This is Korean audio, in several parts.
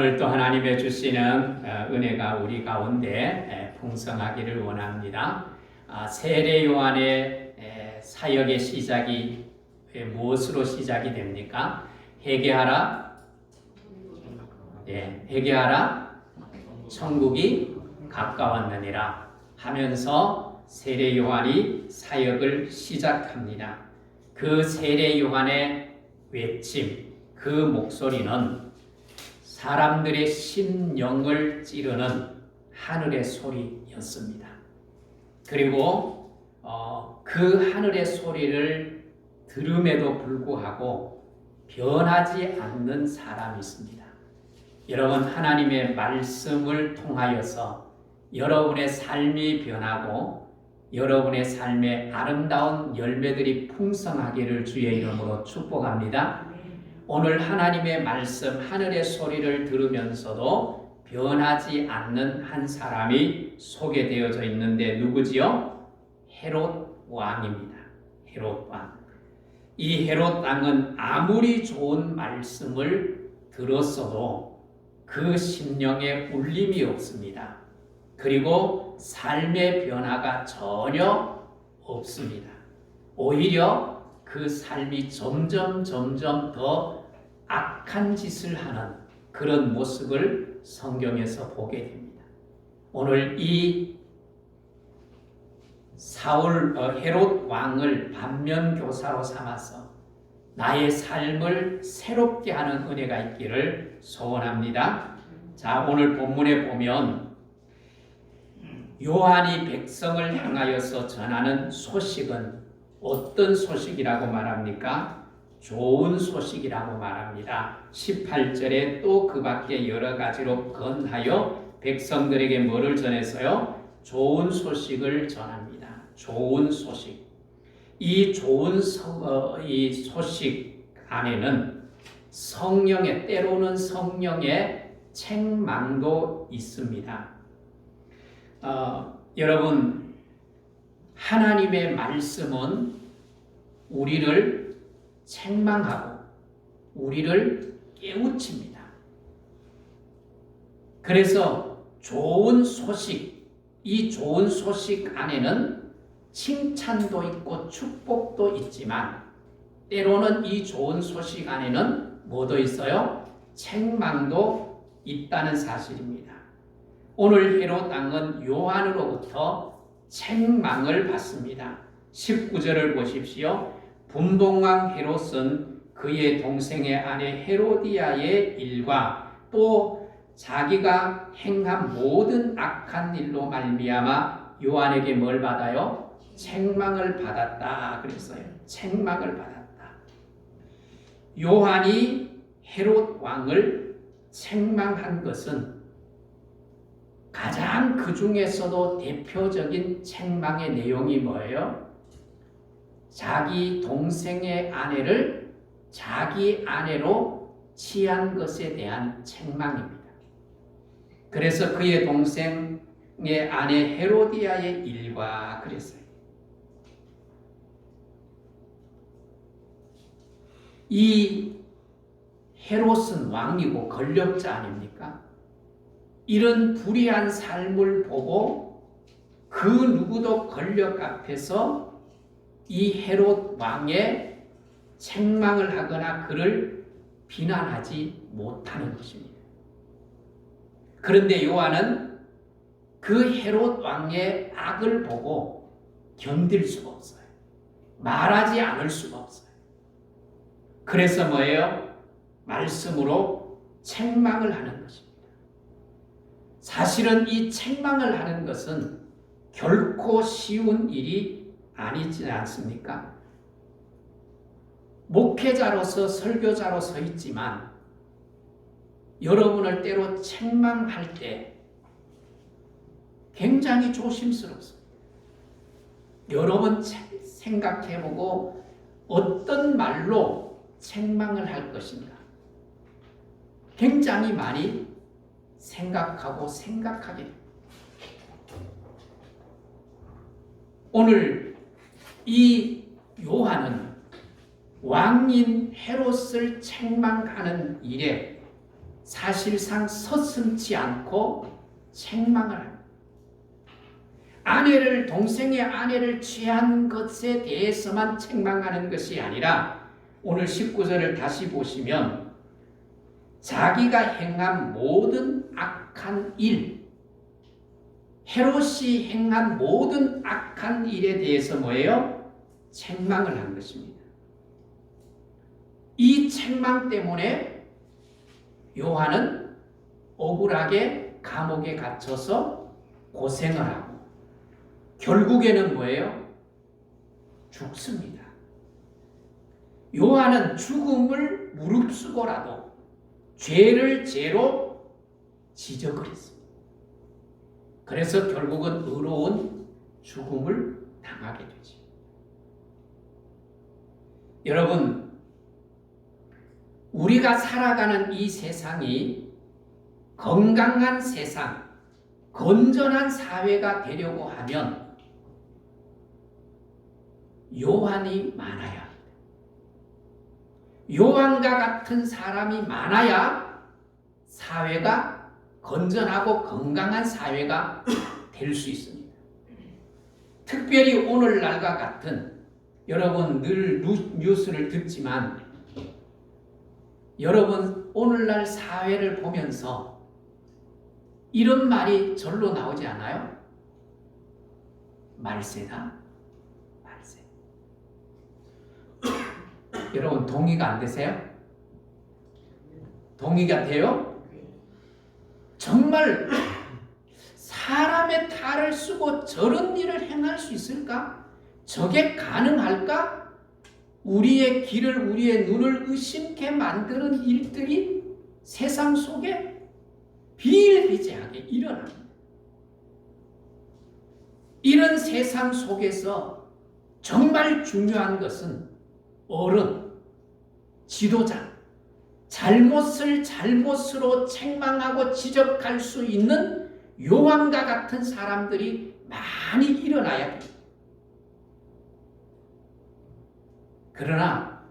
오늘 또 하나님의 주시는 은혜가 우리 가운데 풍성하기를 원합니다. 세례 요한의 사역의 시작이 무엇으로 시작이 됩니까? 회개하라, 회개하라, 천국이 가까웠느니라 하면서 세례 요한이 사역을 시작합니다. 그 세례 요한의 외침, 그 목소리는 사람들의 심령을 찌르는 하늘의 소리였습니다. 그리고 그 하늘의 소리를 들음에도 불구하고 변하지 않는 사람이 있습니다. 여러분, 하나님의 말씀을 통하여서 여러분의 삶이 변하고 여러분의 삶에 아름다운 열매들이 풍성하기를 주의 이름으로 축복합니다. 오늘 하나님의 말씀, 하늘의 소리를 들으면서도 변하지 않는 한 사람이 소개되어져 있는데 누구지요? 헤롯 왕입니다. 헤롯 왕. 이 헤롯 왕은 아무리 좋은 말씀을 들었어도 그 심령에 울림이 없습니다. 그리고 삶의 변화가 전혀 없습니다. 오히려 그 삶이 점점 더 악한 짓을 하는 그런 모습을 성경에서 보게 됩니다. 오늘 이 헤롯 왕을 반면교사로 삼아서 나의 삶을 새롭게 하는 은혜가 있기를 소원합니다. 자, 오늘 본문에 보면 요한이 백성을 향하여서 전하는 소식은 어떤 소식이라고 말합니까? 좋은 소식이라고 말합니다. 18절에 또 그 밖에 여러 가지로 건하여 백성들에게 뭐를 전했어요? 좋은 소식을 전합니다. 좋은 소식. 이 좋은 이 소식 안에는 성령의, 때로는 성령의 책망도 있습니다. 여러분, 하나님의 말씀은 우리를 책망하고 우리를 깨우칩니다. 그래서 좋은 소식, 이 좋은 소식 안에는 칭찬도 있고 축복도 있지만 때로는 이 좋은 소식 안에는 뭐도 있어요? 책망도 있다는 사실입니다. 오늘 헤롯 왕은 요한으로부터 책망을 받습니다. 19절을 보십시오. 분봉왕 헤롯은 그의 동생의 아내 헤로디아의 일과 또 자기가 행한 모든 악한 일로 말미암아 요한에게 뭘 받아요? 책망을 받았다 그랬어요. 책망을 받았다. 요한이 헤롯 왕을 책망한 것은 가장 그 중에서도 대표적인 책망의 내용이 뭐예요? 자기 동생의 아내를 자기 아내로 취한 것에 대한 책망입니다. 그래서 그의 동생의 아내 헤로디아의 일과 그랬어요. 이 헤롯은 왕이고 권력자 아닙니까? 이런 불의한 삶을 보고 그 누구도 권력 앞에서 이 헤롯 왕의 책망을 하거나 그를 비난하지 못하는 것입니다. 그런데 요한은 그 헤롯 왕의 악을 보고 견딜 수가 없어요. 말하지 않을 수가 없어요. 그래서 뭐예요? 말씀으로 책망을 하는 것입니다. 사실은 이 책망을 하는 것은 결코 쉬운 일이 아니지 않습니까? 목회자로서 설교자로서 있지만 여러분을 때로 책망할 때 굉장히 조심스럽습니다. 여러분 생각해보고 어떤 말로 책망을 할 것인가 굉장히 많이 생각하게 됩니다. 오늘 이 요한은 왕인 헤롯을 책망하는 일에 사실상 서슴지 않고 책망을 합니다. 동생의 아내를 취한 것에 대해서만 책망하는 것이 아니라 오늘 19절을 다시 보시면 자기가 행한 모든 악한 일, 헤롯이 행한 모든 악한 일에 대해서 뭐예요? 책망을 한 것입니다. 이 책망 때문에 요한은 억울하게 감옥에 갇혀서 고생을 하고 결국에는 뭐예요? 죽습니다. 요한은 죽음을 무릅쓰고라도 죄를 죄로 지적을 했습니다. 그래서 결국은 의로운 죽음을 당하게 되죠. 여러분, 우리가 살아가는 이 세상이 건강한 세상, 건전한 사회가 되려고 하면 요한이 많아야 합니다. 요한과 같은 사람이 많아야 사회가 건전하고 건강한 사회가 될 수 있습니다. 특별히 오늘날과 같은, 여러분 늘 뉴스를 듣지만 여러분 오늘날 사회를 보면서 이런 말이 절로 나오지 않아요? 말세다. 말세. 여러분 동의가 안 되세요? 동의가 돼요? 정말 사람의 탈을 쓰고 저런 일을 행할 수 있을까? 저게 가능할까? 우리의 길을, 우리의 눈을 의심케 만드는 일들이 세상 속에 비일비재하게 일어납니다. 이런 세상 속에서 정말 중요한 것은 어른, 지도자, 잘못을 잘못으로 책망하고 지적할 수 있는 요한과 같은 사람들이 많이 일어나야 됩니다. 그러나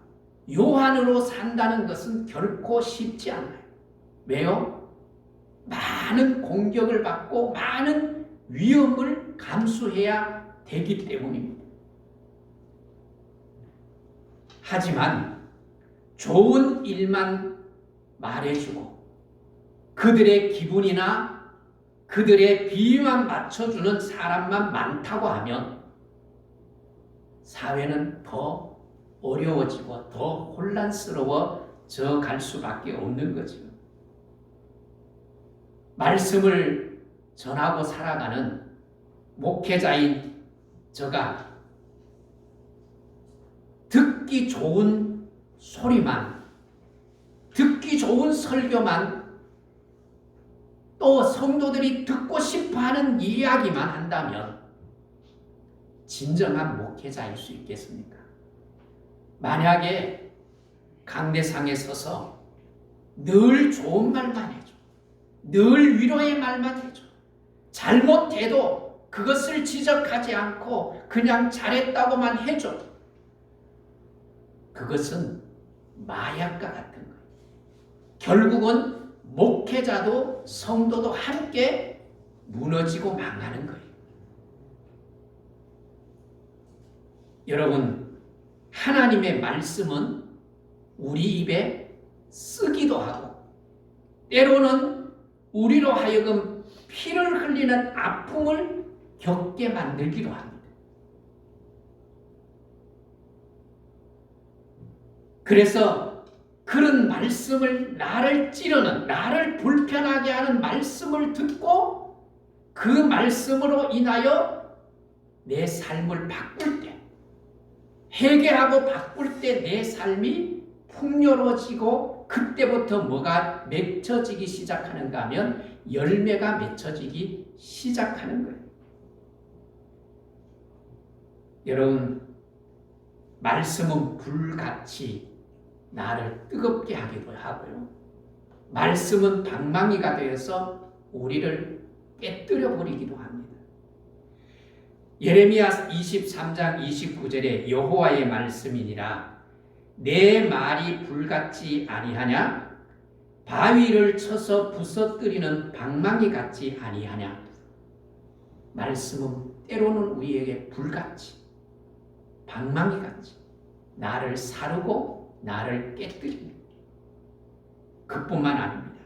요한으로 산다는 것은 결코 쉽지 않아요. 왜요? 많은 공격을 받고 많은 위험을 감수해야 되기 때문입니다. 하지만 좋은 일만 말해주고 그들의 기분이나 그들의 비위만 맞춰주는 사람만 많다고 하면 사회는 더 어려워지고 더 혼란스러워져 갈 수밖에 없는 거죠. 말씀을 전하고 살아가는 목회자인 저가 듣기 좋은 소리만, 듣기 좋은 설교만, 또 성도들이 듣고 싶어하는 이야기만 한다면 진정한 목회자일 수 있겠습니까? 만약에 강대상에 서서 늘 좋은 말만 해줘, 늘 위로의 말만 해줘, 잘못해도 그것을 지적하지 않고 그냥 잘했다고만 해줘, 그것은 마약과 같은 거예요. 결국은 목회자도 성도도 함께 무너지고 망하는 거예요. 여러분, 하나님의 말씀은 우리 입에 쓰기도 하고 때로는 우리로 하여금 피를 흘리는 아픔을 겪게 만들기도 합니다. 그래서 그런 말씀을, 나를 찌르는, 나를 불편하게 하는 말씀을 듣고 그 말씀으로 인하여 내 삶을 바꿀 때, 회개하고 바꿀 때 내 삶이 풍요로워지고 그때부터 뭐가 맺혀지기 시작하는가 하면 열매가 맺혀지기 시작하는 거예요. 여러분, 말씀은 불같이 나를 뜨겁게 하기도 하고요. 말씀은 방망이가 되어서 우리를 깨뜨려 버리기도 합니다. 예레미야 23장 29절에 여호와의 말씀이니라 내 말이 불같지 아니하냐? 바위를 쳐서 부서뜨리는 방망이 같지 아니하냐. 말씀은 때로는 우리에게 불같이, 방망이 같이 나를 사르고 나를 깨뜨립니다. 그뿐만 아닙니다.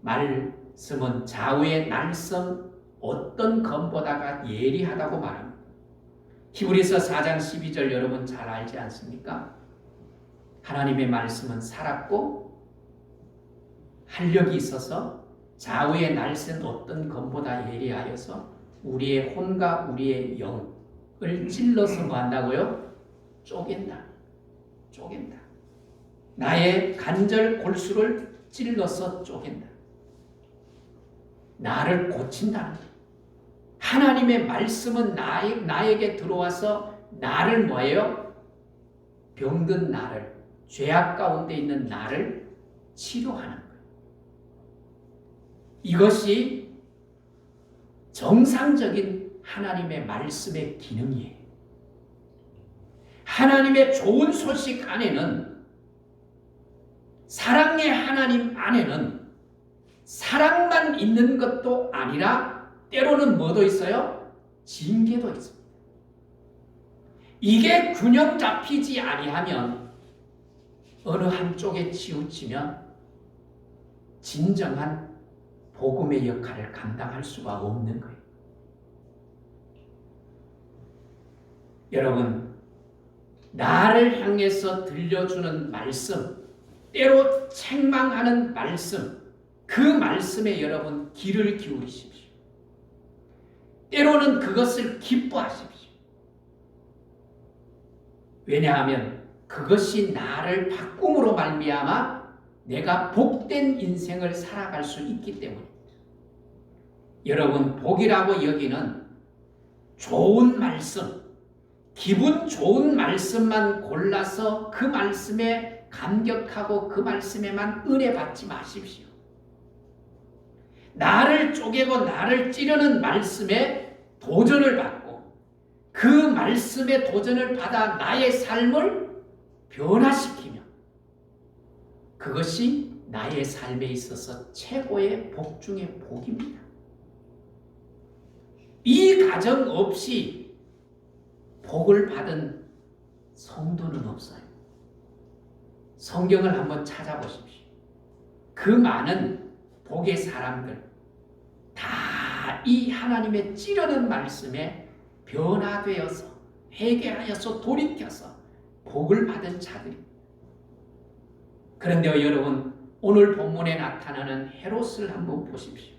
말씀은 좌우의 날선 어떤 검보다가 예리하다고 말합니다. 히브리서 4장 12절 여러분 잘 알지 않습니까? 하나님의 말씀은 살았고 활력이 있어서 좌우의 날선 어떤 검보다 예리하여서 우리의 혼과 우리의 영을 찔러서 뭐 한다고요? 쪼갠다. 쪼갠다. 나의 관절 골수를 찔러서 쪼갠다. 나를 고친다는 거예요. 하나님의 말씀은 나에게 들어와서 나를 뭐예요? 병든 나를, 죄악 가운데 있는 나를 치료하는 거예요. 이것이 정상적인 하나님의 말씀의 기능이에요. 하나님의 좋은 소식 안에는, 사랑의 하나님 안에는 사랑만 있는 것도 아니라 때로는 뭐도 있어요? 징계도 있습니다. 이게 균형 잡히지 아니하면 어느 한쪽에 치우치면 진정한 복음의 역할을 감당할 수가 없는 거예요. 여러분, 나를 향해서 들려주는 말씀, 때로 책망하는 말씀, 그 말씀에 여러분 귀를 기울이십시오. 때로는 그것을 기뻐하십시오. 왜냐하면 그것이 나를 바꿈으로 말미암아 내가 복된 인생을 살아갈 수 있기 때문입니다. 여러분, 복이라고 여기는 좋은 말씀, 기분 좋은 말씀만 골라서 그 말씀에 감격하고 그 말씀에만 은혜 받지 마십시오. 나를 쪼개고 나를 찌르는 말씀에 도전을 받고 그 말씀의 도전을 받아 나의 삶을 변화시키며 그것이 나의 삶에 있어서 최고의 복 중의 복입니다. 이 가정 없이 복을 받은 성도는 없어요. 성경을 한번 찾아보십시오. 그 많은 복의 사람들 다 이 하나님의 찌르는 말씀에 변화되어서 회개하여서 돌이켜서 복을 받은 자들입니다. 그런데 여러분, 오늘 본문에 나타나는 헤롯을 한번 보십시오.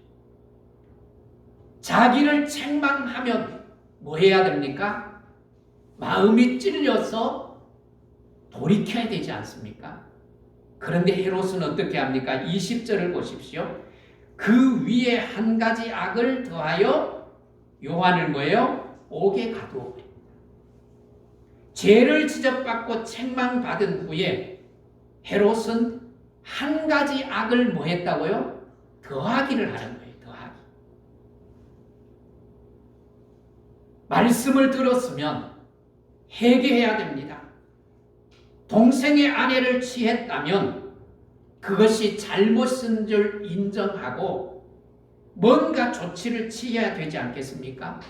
자기를 책망하면 뭐 해야 됩니까? 마음이 찔려서 돌이켜야 되지 않습니까? 그런데 헤롯은 어떻게 합니까? 20절을 보십시오. 그 위에 한 가지 악을 더하여 요한을 뭐예요? 옥에 가두어 버립니다. 죄를 지적받고 책망받은 후에 헤롯은 한 가지 악을 뭐 했다고요? 더하기를 하는 거예요. 더하기. 말씀을 들었으면 회개해야 됩니다. 동생의 아내를 취했다면 그것이 잘못인 줄 인정하고 뭔가 조치를 취해야 되지 않겠습니까?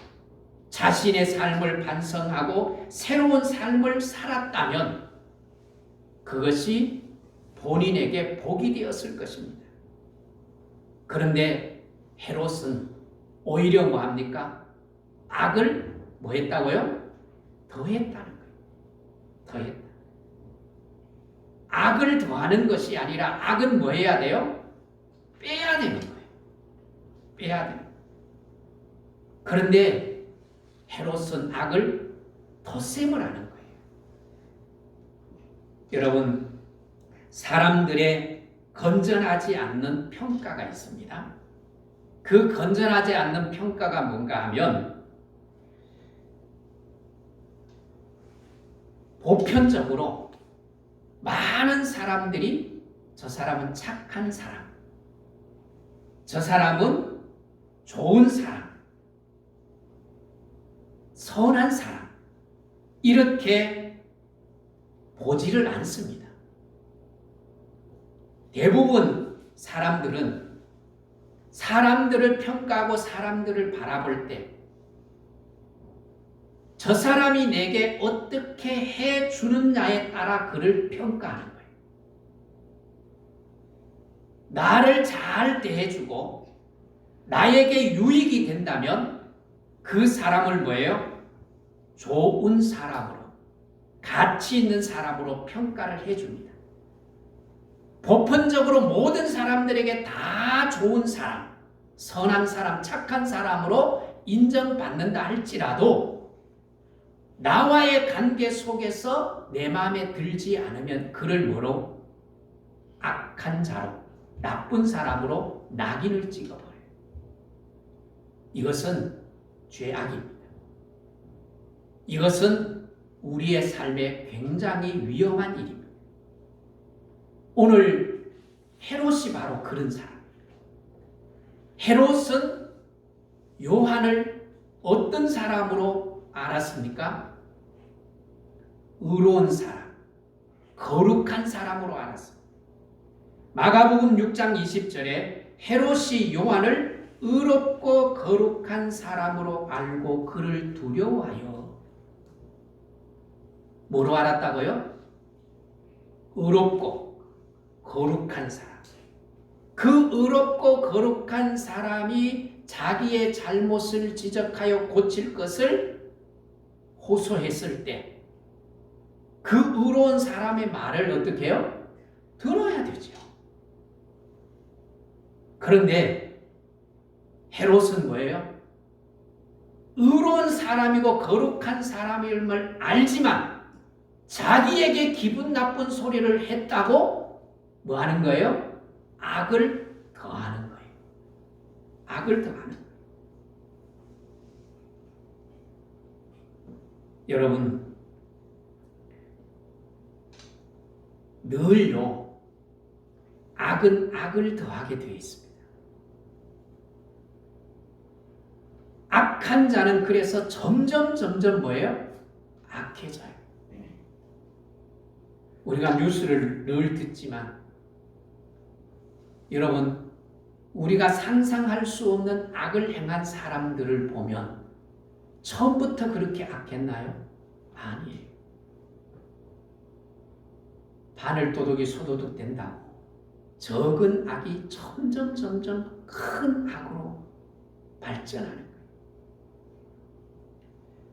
자신의 삶을 반성하고 새로운 삶을 살았다면 그것이 본인에게 복이 되었을 것입니다. 그런데 헤롯은 오히려 뭐합니까? 악을 뭐 했다고요? 더했다는 거예요. 더했다. 악을 더하는 것이 아니라 악은 뭐 해야 돼요? 빼야 되는 거예요. 빼야 돼요. 그런데 헤롯은 악을 덧셈을 하는 거예요. 여러분, 사람들의 건전하지 않는 평가가 있습니다. 그 건전하지 않는 평가가 뭔가 하면 보편적으로 많은 사람들이 저 사람은 착한 사람, 저 사람은 좋은 사람, 선한 사람 이렇게 보지를 않습니다. 대부분 사람들은 사람들을 평가하고 사람들을 바라볼 때 저 사람이 내게 어떻게 해주느냐에 따라 그를 평가하는 거예요. 나를 잘 대해주고 나에게 유익이 된다면 그 사람을 뭐예요? 좋은 사람으로, 가치 있는 사람으로 평가를 해줍니다. 보편적으로 모든 사람들에게 다 좋은 사람, 선한 사람, 착한 사람으로 인정받는다 할지라도 나와의 관계 속에서 내 마음에 들지 않으면 그를 뭐로? 악한 자로, 나쁜 사람으로 낙인을 찍어버려요. 이것은 죄악입니다. 이것은 우리의 삶에 굉장히 위험한 일입니다. 오늘 헤롯이 바로 그런 사람입니다. 헤롯은 요한을 어떤 사람으로 알았습니까? 의로운 사람, 거룩한 사람으로 알았습니다. 마가복음 6장 20절에 헤롯이 요한을 의롭고 거룩한 사람으로 알고 그를 두려워하여 뭐로 알았다고요? 의롭고 거룩한 사람. 그 의롭고 거룩한 사람이 자기의 잘못을 지적하여 고칠 것을 호소했을 때 그 의로운 사람의 말을 어떻게 해요? 들어야 되죠. 그런데 헤롯은 뭐예요? 의로운 사람이고 거룩한 사람임을 알지만 자기에게 기분 나쁜 소리를 했다고 뭐 하는 거예요? 악을 더하는 거예요. 악을 더하는 거예요. 여러분, 늘요 악은 악을 더하게 되어 있습니다. 악한 자는 그래서 점점 뭐예요? 악해져요. 우리가 뉴스를 늘 듣지만 여러분, 우리가 상상할 수 없는 악을 행한 사람들을 보면 처음부터 그렇게 악했나요? 아니에요. 바늘도둑이 소도둑 된다고 적은 악이 점점 큰 악으로 발전하는 거예요.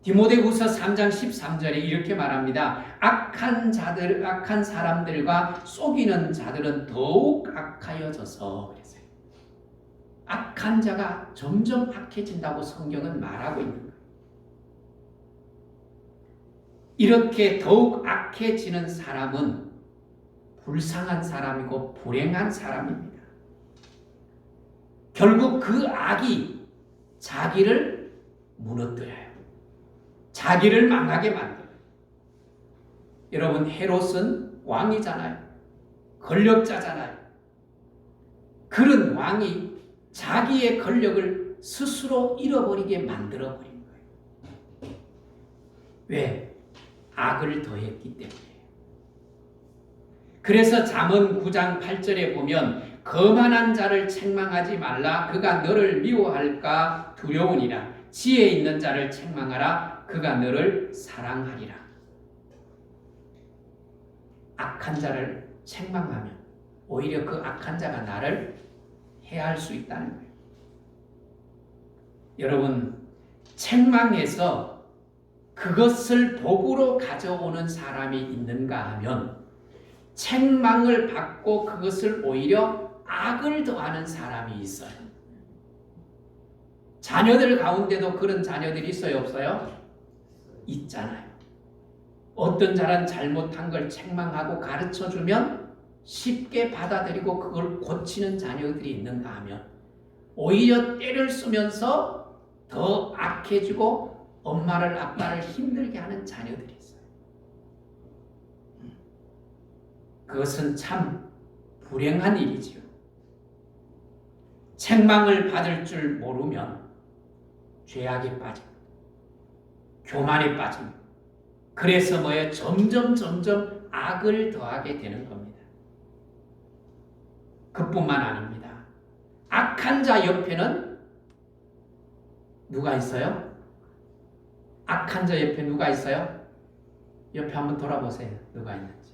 디모데후서 3장 13절에 이렇게 말합니다. 악한 사람들과 속이는 자들은 더욱 악하여져서 그랬어요. 악한 자가 점점 악해진다고 성경은 말하고 있는 거예요. 이렇게 더욱 악해지는 사람은 불쌍한 사람이고 불행한 사람입니다. 결국 그 악이 자기를 무너뜨려요. 자기를 망하게 만들어요. 여러분, 헤롯은 왕이잖아요. 권력자잖아요. 그런 왕이 자기의 권력을 스스로 잃어버리게 만들어버린 거예요. 왜? 악을 더했기 때문에. 그래서 잠언 9장 8절에 보면 거만한 자를 책망하지 말라. 그가 너를 미워할까 두려우니라. 지혜 있는 자를 책망하라. 그가 너를 사랑하리라. 악한 자를 책망하면 오히려 그 악한 자가 나를 해할 수 있다는 거예요. 여러분, 책망해서 그것을 복으로 가져오는 사람이 있는가 하면 책망을 받고 그것을 오히려 악을 더하는 사람이 있어요. 자녀들 가운데도 그런 자녀들이 있어요, 없어요? 있잖아요. 어떤 자는 잘못한 걸 책망하고 가르쳐주면 쉽게 받아들이고 그걸 고치는 자녀들이 있는가 하면 오히려 때를 쓰면서 더 악해지고 엄마를 아빠를 힘들게 하는 자녀들이 있어요. 그것은 참 불행한 일이지요. 책망을 받을 줄 모르면 죄악에 빠집니다. 교만에 빠집니다. 그래서 뭐예요? 점점 악을 더하게 되는 겁니다. 그뿐만 아닙니다. 악한 자 옆에는 누가 있어요? 악한 자 옆에 누가 있어요? 옆에 한번 돌아보세요. 누가 있는지.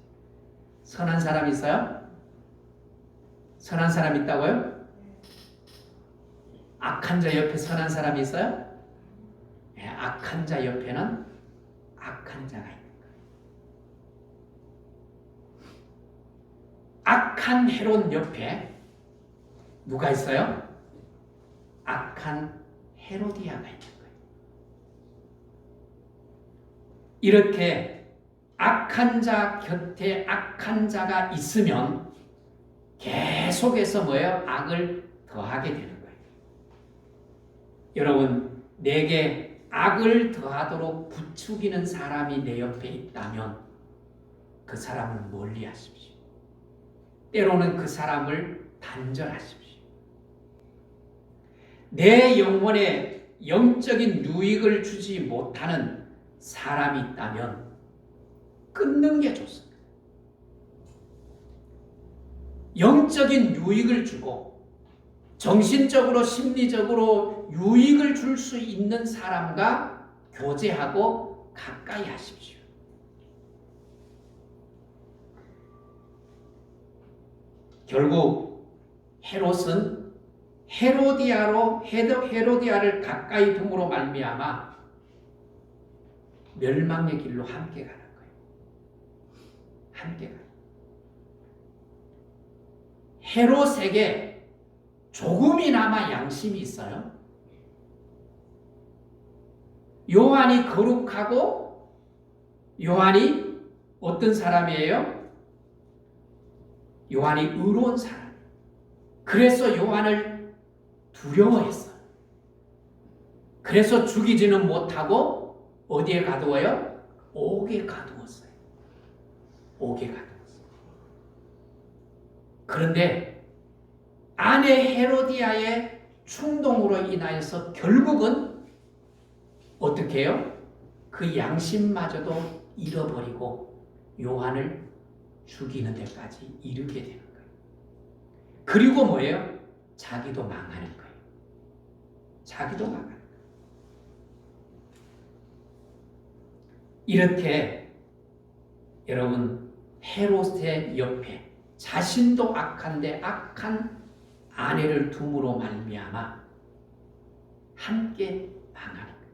선한 사람 있어요? 선한 사람 있다고요? 악한 자 옆에 선한 사람이 있어요? 네, 악한 자 옆에는 악한 자가 있는 거예요. 악한 헤롯 옆에 누가 있어요? 악한 헤로디아가 있는 거예요. 이렇게 악한 자 곁에 악한 자가 있으면 계속해서 뭐예요? 악을 더하게 되는 거예요. 여러분, 내게 악을 더하도록 부추기는 사람이 내 옆에 있다면 그 사람을 멀리 하십시오. 때로는 그 사람을 단절하십시오. 내 영혼에 영적인 유익을 주지 못하는 사람이 있다면 끊는 게 좋습니다. 영적인 유익을 주고 정신적으로 심리적으로 유익을 줄 수 있는 사람과 교제하고 가까이 하십시오. 결국 헤롯은 헤로디아를 가까이 둠으로 말미암아 멸망의 길로 함께 가는 거예요. 함께 가는. 헤롯에게 조금이나마 양심이 있어요. 요한이 거룩하고 요한이 어떤 사람이에요? 요한이 의로운 사람. 그래서 요한을 두려워했어요. 그래서 죽이지는 못하고 어디에 가두어요? 옥에 가두었어요. 옥에 가두었어요. 그런데 아내 헤로디아의 충동으로 인하여서 결국은 어떻게 해요? 그 양심마저도 잃어버리고 요한을 죽이는 데까지 이르게 되는 거예요. 그리고 뭐예요? 자기도 망하는 거예요. 자기도 망하는 거예요. 이렇게 여러분 헤롯의 옆에 자신도 악한데 악한 아내를 둠으로 말미암아 함께 망하는 거예요.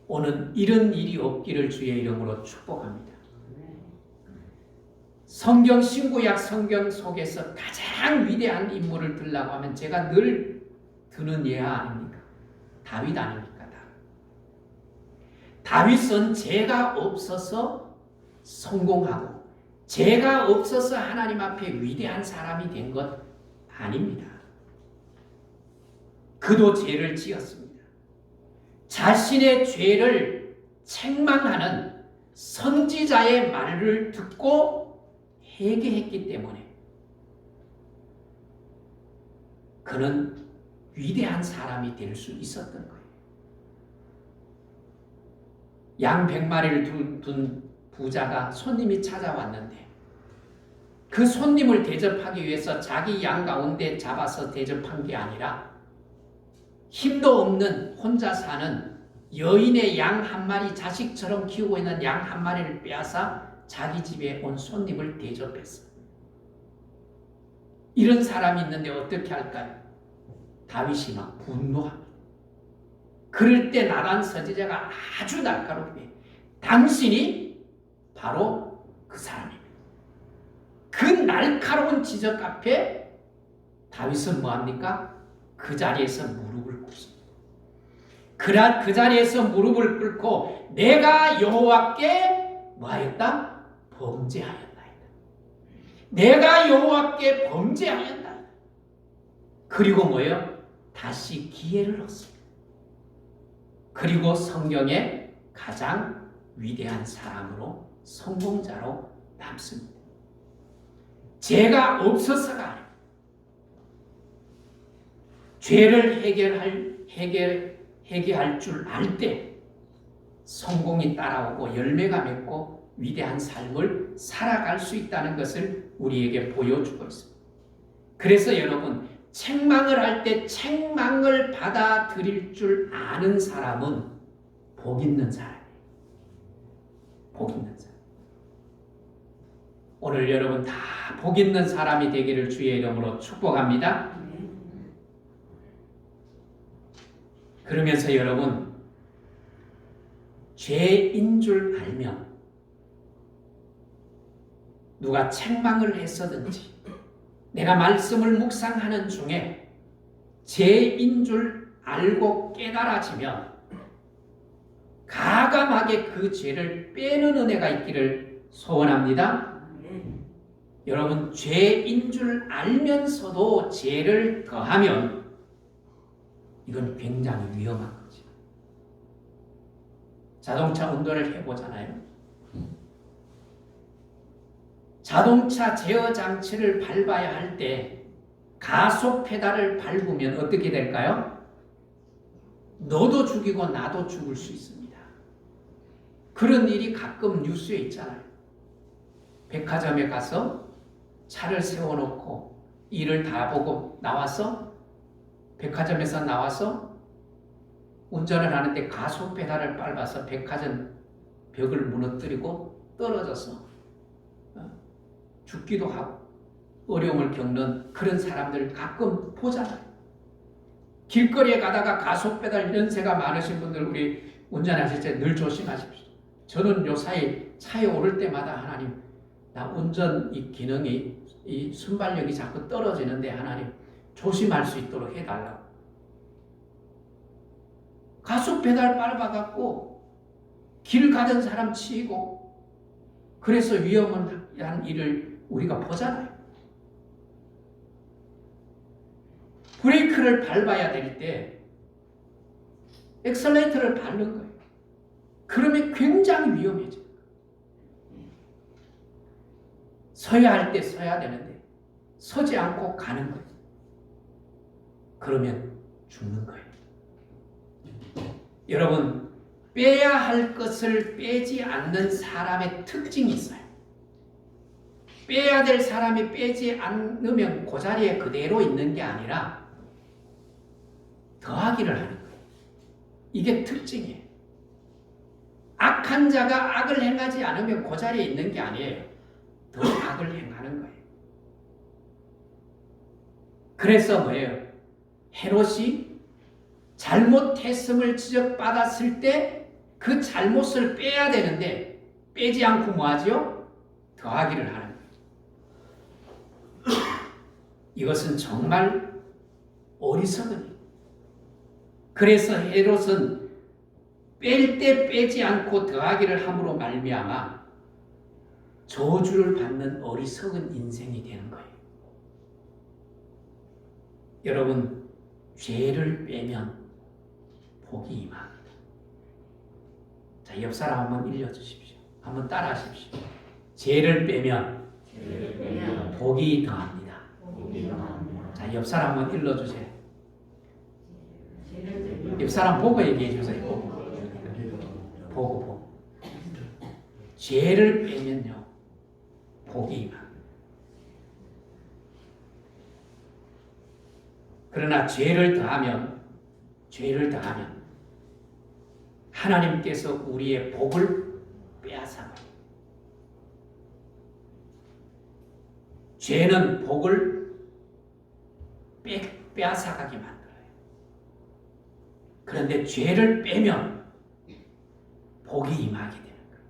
오늘 이런 일이 없기를 주의 이름으로 축복합니다. 성경 신구약 성경 속에서 가장 위대한 인물을 들라고 하면 제가 늘 드는 예화 아닙니까? 다윗 아닙니까? 다윗은 죄가 없어서 성공하고 죄가 없어서 하나님 앞에 위대한 사람이 된 것 아닙니다. 그도 죄를 지었습니다. 자신의 죄를 책망하는 선지자의 말을 듣고 회개했기 때문에 그는 위대한 사람이 될 수 있었던 거예요. 양 100마리를 둔 부자가 손님이 찾아왔는데 그 손님을 대접하기 위해서 자기 양 가운데 잡아서 대접한 게 아니라 힘도 없는 혼자 사는 여인의 양 한 마리, 자식처럼 키우고 있는 양 한 마리를 빼앗아 자기 집에 온 손님을 대접했어요. 이런 사람이 있는데 어떻게 할까요? 다윗이 막 분노합니다. 그럴 때 나단 선지자가 아주 날카롭게 당신이 바로 그 사람입니다. 그 날카로운 지적 앞에 다윗은 뭐합니까? 그 자리에서 무릎을 꿇습니다. 그 자리에서 무릎을 꿇고 내가 여호와께 뭐하였다? 범죄하였나이다. 내가 여호와께 범죄하였나이다. 그리고 뭐예요? 다시 기회를 얻습니다. 그리고 성경의 가장 위대한 사람으로 성공자로 남습니다. 죄가 없어서가 아니에요. 죄를 해결할 줄 알 때 성공이 따라오고 열매가 맺고 위대한 삶을 살아갈 수 있다는 것을 우리에게 보여주고 있습니다. 그래서 여러분, 책망을 할 때 책망을 받아들일 줄 아는 사람은 복 있는 사람이에요. 복 있는 사람. 오늘 여러분 다 복 있는 사람이 되기를 주의 이름으로 축복합니다. 그러면서 여러분, 죄인 줄 알면 누가 책망을 했었든지 내가 말씀을 묵상하는 중에 죄인 줄 알고 깨달아지면 가감하게 그 죄를 빼는 은혜가 있기를 소원합니다. 여러분, 죄인 줄 알면서도 죄를 더하면 이건 굉장히 위험한 거죠. 자동차 운전을 해보잖아요. 자동차 제어 장치를 밟아야 할 때 가속 페달을 밟으면 어떻게 될까요? 너도 죽이고 나도 죽을 수 있습니다. 그런 일이 가끔 뉴스에 있잖아요. 백화점에 가서 차를 세워놓고 일을 다 보고 나와서 백화점에서 나와서 운전을 하는데 가속 페달을 밟아서 백화점 벽을 무너뜨리고 떨어져서 죽기도 하고 어려움을 겪는 그런 사람들을 가끔 보잖아요. 길거리에 가다가 가속페달 연세가 많으신 분들, 우리 운전하실 때 늘 조심하십시오. 저는 요사이 차에 오를 때마다 하나님, 나 운전 이 기능이, 이 순발력이 자꾸 떨어지는데 하나님 조심할 수 있도록 해달라고. 가속페달 밟아갖고 길 가던 사람 치이고 그래서 위험한 일을 우리가 보잖아요. 브레이크를 밟아야 될 때 엑셀레이터를 밟는 거예요. 그러면 굉장히 위험해져요. 서야 할 때 서야 되는데 서지 않고 가는 거예요. 그러면 죽는 거예요. 여러분, 빼야 할 것을 빼지 않는 사람의 특징이 있어요. 빼야 될 사람이 빼지 않으면 그 자리에 그대로 있는 게 아니라 더하기를 하는 거예요. 이게 특징이에요. 악한 자가 악을 행하지 않으면 그 자리에 있는 게 아니에요. 더 악을 행하는 거예요. 그래서 뭐예요? 헤롯이 잘못했음을 지적받았을 때 그 잘못을 빼야 되는데 빼지 않고 뭐 하지요? 더하기를 하는 거예요. 이것은 정말 어리석은 일. 그래서 헤롯은 뺄 때 빼지 않고 더하기를 함으로 말미암아 저주를 받는 어리석은 인생이 되는 거예요. 여러분, 죄를 빼면 복이 임합니다. 자, 옆 사람 한번 읽어주십시오. 한번 따라하십시오. 죄를 빼면 복이 더합니다. 자, 옆 사람 한번 읽어주세요. 옆 사람 보고 얘기해 주세요. 보고. 죄를 빼면요, 복이 임합니다. 그러나 죄를 더하면 하나님께서 우리의 복을 빼앗아가요. 죄는 복을 빼앗아가게 만들어요. 그런데 죄를 빼면 복이 임하게 되는 거예요.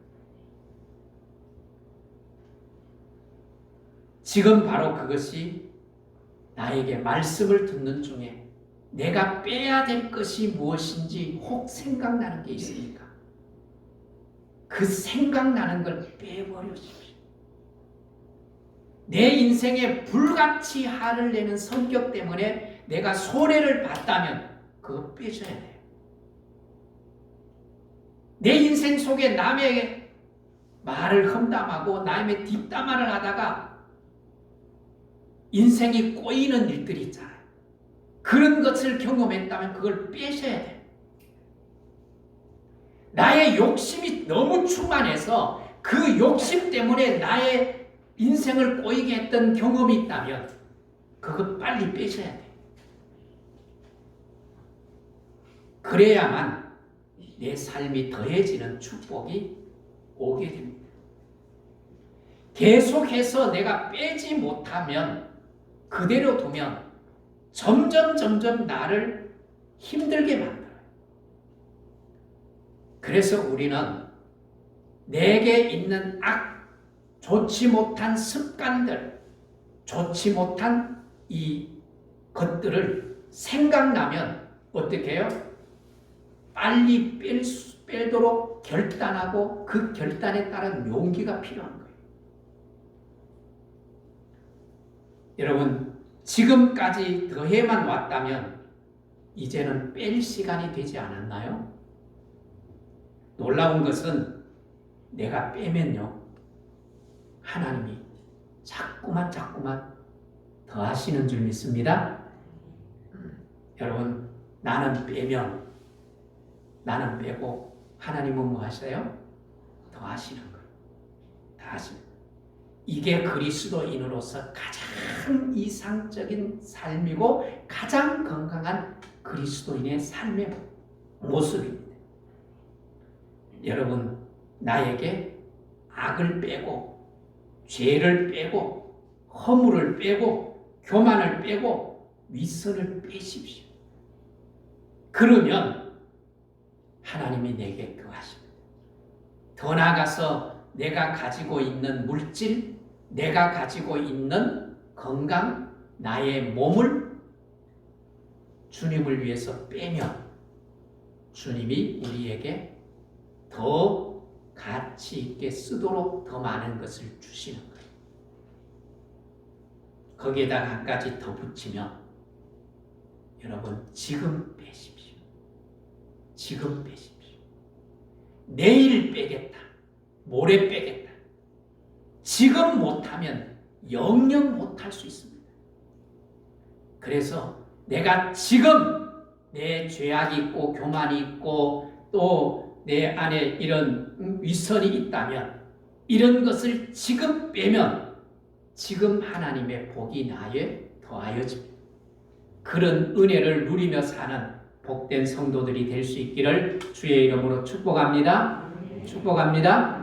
지금 바로 그것이 나에게 말씀을 듣는 중에 내가 빼야 될 것이 무엇인지 혹 생각나는 게 있으니까 그 생각나는 걸 빼버려 주십시오. 내 인생에 불같이 화를 내는 성격 때문에 내가 손해를 봤다면 그거 빼셔야 돼요. 내 인생 속에 남의 말을 험담하고 남의 뒷담화를 하다가 인생이 꼬이는 일들이 있잖아요. 그런 것을 경험했다면 그걸 빼셔야 돼요. 나의 욕심이 너무 충만해서 그 욕심 때문에 나의 인생을 꼬이게 했던 경험이 있다면 그거 빨리 빼셔야 돼. 그래야만 내 삶이 더해지는 축복이 오게 됩니다. 계속해서 내가 빼지 못하면, 그대로 두면 점점 나를 힘들게 만들어요. 그래서 우리는 내게 있는 좋지 못한 습관들, 좋지 못한 이 것들을 생각나면 어떻게 해요? 빨리 빼도록 결단하고 그 결단에 따른 용기가 필요한 거예요. 여러분, 지금까지 더해만 왔다면 이제는 뺄 시간이 되지 않았나요? 놀라운 것은 내가 빼면요, 하나님이 자꾸만 더 하시는 줄 믿습니다. 여러분, 나는 빼고 하나님은 뭐 하셔요? 더 하시는 거예요. 더 하시는 거예요. 이게 그리스도인으로서 가장 이상적인 삶이고 가장 건강한 그리스도인의 삶의 모습입니다. 여러분, 나에게 악을 빼고 죄를 빼고 허물을 빼고 교만을 빼고 윗선을 빼십시오. 그러면 하나님이 내게 그하십니다. 더 나아가서 내가 가지고 있는 물질, 내가 가지고 있는 건강, 나의 몸을 주님을 위해서 빼면 주님이 우리에게 더 가치 있게 쓰도록 더 많은 것을 주시는 거예요. 거기에다가 한 가지 더 붙이면, 여러분, 지금 빼십시오. 지금 빼십시오. 내일 빼겠다. 모레 빼겠다. 지금 못하면 영영 못할 수 있습니다. 그래서 내가 지금 내 죄악이 있고 교만이 있고 또 내 안에 이런 위선이 있다면 이런 것을 지금 빼면 지금 하나님의 복이 나에 더하여집니다. 그런 은혜를 누리며 사는 복된 성도들이 될 수 있기를 주의 이름으로 축복합니다. 축복합니다.